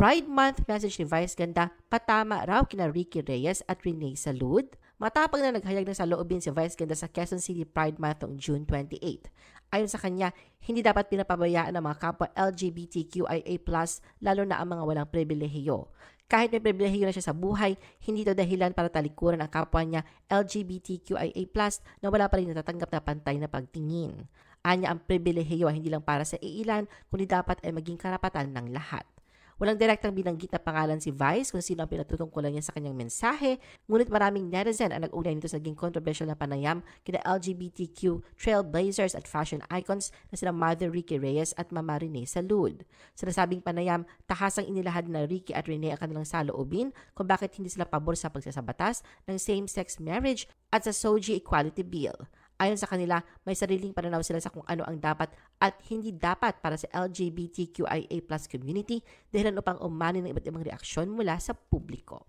Pride Month message ni Vice Ganda, patama raw kina Ricky Reyes at Rene Salud. Matapang na naghayag ng saloobin si Vice Ganda sa Quezon City Pride Month noong June 28. Ayon sa kanya, hindi dapat pinapabayaan ng mga kapwa LGBTQIA+, lalo na ang mga walang pribilehiyo. Kahit may pribilehiyo na siya sa buhay, hindi ito dahilan para talikuran ang kapwa niya LGBTQIA+, na wala pa rin natatanggap na pantay na pagtingin. Anya, ang pribilehiyo ay hindi lang para sa iilan, kundi dapat ay maging karapatan ng lahat. Walang direktang binanggit na pangalan si Vice kung sino ang pinatutungkulan niya sa kanyang mensahe, ngunit maraming netizen ang nag-ugnay nito sa naging controversial na panayam kina LGBTQ trailblazers at fashion icons na sina Mother Ricky Reyes at Mama Rene Salud. Sa nasabing panayam, tahasang inilahad na Ricky at Rene ang kanilang saloobin kung bakit hindi sila pabor sa pagsasabatas ng same-sex marriage at sa SOGI Equality Bill. Ayon sa kanila, may sariling pananaw sila sa kung ano ang dapat at hindi dapat para sa LGBTQIA+ community dahilan upang umani ng iba't ibang reaksyon mula sa publiko.